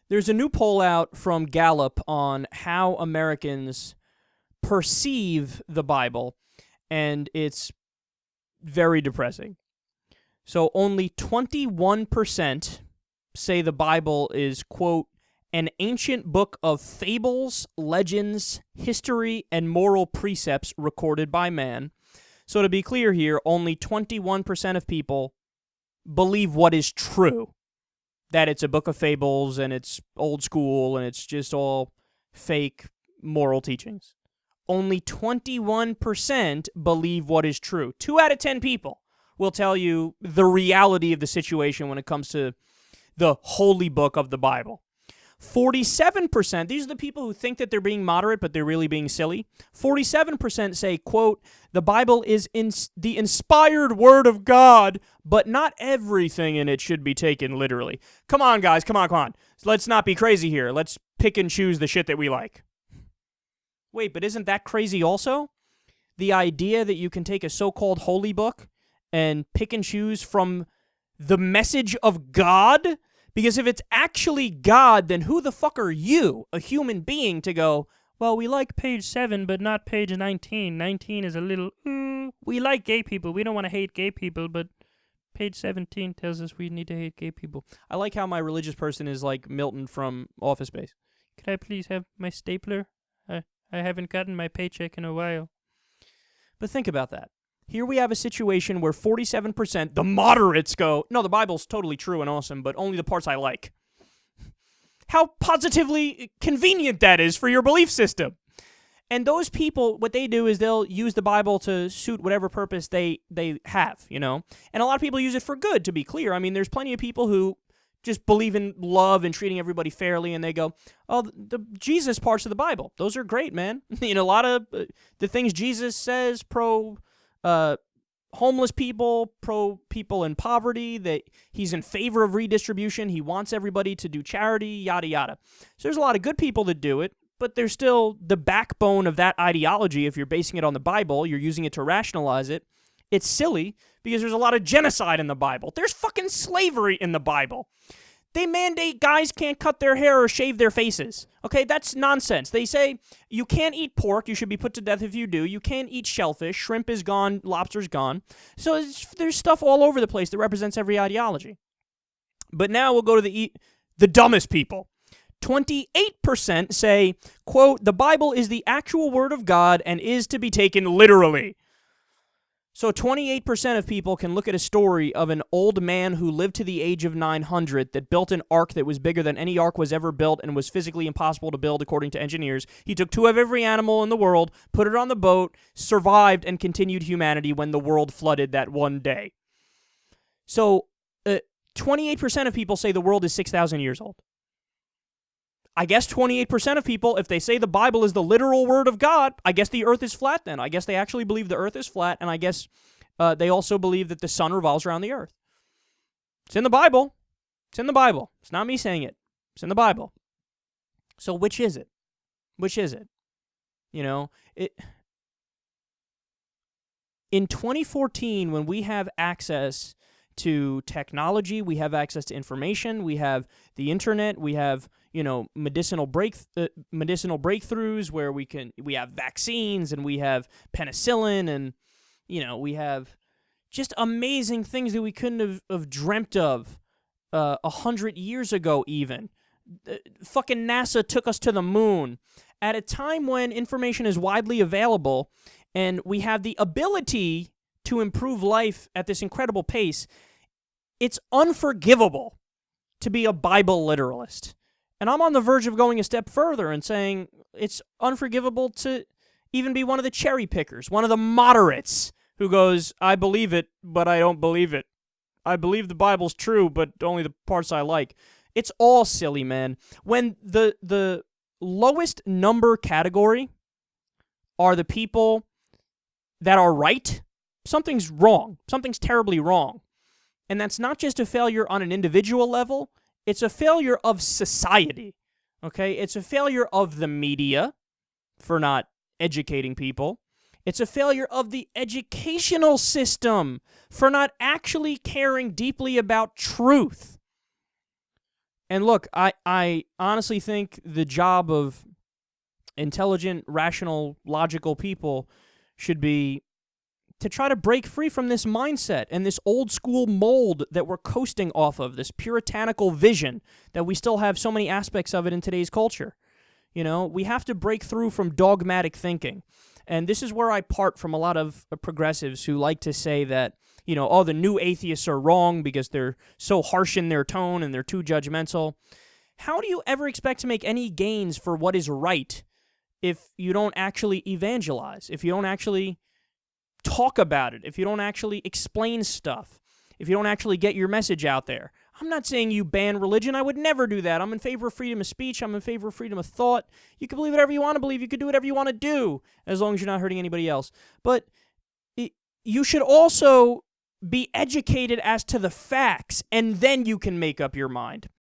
There's a new poll out from Gallup on how Americans perceive the Bible, and it's very depressing. So only 21% say the Bible is, quote, an ancient book of fables, legends, history, and moral precepts recorded by man. So to be clear here, only 21% of people believe what is true, that it's a book of fables and it's old school and it's just all fake moral teachings. Only 21% believe what is true. 2 out of 10 people will tell you the reality of the situation when it comes to the holy book of the Bible. 47%, these are the people who think that they're being moderate, but they're really being silly. 47% say, quote, the Bible is the inspired word of God, but not everything in it should be taken literally. Come on, guys, come on. Let's not be crazy here. Let's pick and choose the shit that we like. Wait, but isn't that crazy also? The idea that you can take a so-called holy book and pick and choose from the message of God? Because if it's actually God, then who the fuck are you, a human being, to go, well, we like page 7, but not page 19. 19 is a little, we like gay people. We don't want to hate gay people, but page 17 tells us we need to hate gay people. I like how my religious person is like Milton from Office Space. Could I please have my stapler? I haven't gotten my paycheck in a while. But think about that. Here we have a situation where 47%, the moderates, go, no, the Bible's totally true and awesome, but only the parts I like. How positively convenient that is for your belief system. And those people, what they do is they'll use the Bible to suit whatever purpose they have, you know? And a lot of people use it for good, to be clear. I mean, there's plenty of people who just believe in love and treating everybody fairly, and they go, oh, the Jesus parts of the Bible, those are great, man. You know, a lot of the things Jesus says pro homeless people, pro people in poverty, that he's in favor of redistribution, he wants everybody to do charity, yada yada. So there's a lot of good people that do it, but there's still the backbone of that ideology. If you're basing it on the Bible, you're using it to rationalize it. It's silly because there's a lot of genocide in the Bible. There's fucking slavery in the Bible. They mandate guys can't cut their hair or shave their faces. Okay, that's nonsense. They say you can't eat pork, you should be put to death if you do. You can't eat shellfish, shrimp is gone, lobster's gone. So there's stuff all over the place that represents every ideology. But now we'll go to the dumbest people. 28% say, quote, the Bible is the actual word of God and is to be taken literally. So 28% of people can look at a story of an old man who lived to the age of 900 that built an ark that was bigger than any ark was ever built and was physically impossible to build according to engineers. He took 2 of every animal in the world, put it on the boat, survived, and continued humanity when the world flooded that one day. So 28% of people say the world is 6,000 years old. I guess 28% of people, if they say the Bible is the literal word of God, I guess the earth is flat then. I guess they actually believe the earth is flat, and I guess they also believe that the sun revolves around the earth. It's in the Bible. It's in the Bible. It's not me saying it. It's in the Bible. So which is it? Which is it? You know, in 2014, when we have access to technology, we have access to information, we have the internet, we have, you know, medicinal breakthroughs where we have vaccines and we have penicillin and, you know, we have just amazing things that we couldn't have dreamt of 100 years ago even. Fucking NASA took us to the moon at a time when information is widely available and we have the ability to improve life at this incredible pace. It's unforgivable to be a Bible literalist. And I'm on the verge of going a step further and saying it's unforgivable to even be one of the cherry pickers, one of the moderates who goes, I believe it, but I don't believe it. I believe the Bible's true, but only the parts I like. It's all silly, man. When the lowest number category are the people that are right, something's wrong. Something's terribly wrong. And that's not just a failure on an individual level, it's a failure of society, okay? It's a failure of the media for not educating people. It's a failure of the educational system for not actually caring deeply about truth. And look, I honestly think the job of intelligent, rational, logical people should be to try to break free from this mindset and this old school mold that we're coasting off of, this puritanical vision that we still have so many aspects of it in today's culture. You know, we have to break through from dogmatic thinking. And this is where I part from a lot of progressives who like to say that, you know, oh, the new atheists are wrong because they're so harsh in their tone and they're too judgmental. How do you ever expect to make any gains for what is right if you don't actually evangelize, if you don't actually talk about it, if you don't actually explain stuff, if you don't actually get your message out there? I'm not saying you ban religion. I would never do that. I'm in favor of freedom of speech. I'm in favor of freedom of thought. You can believe whatever you want to believe. You can do whatever you want to do as long as you're not hurting anybody else. But you should also be educated as to the facts, and then you can make up your mind.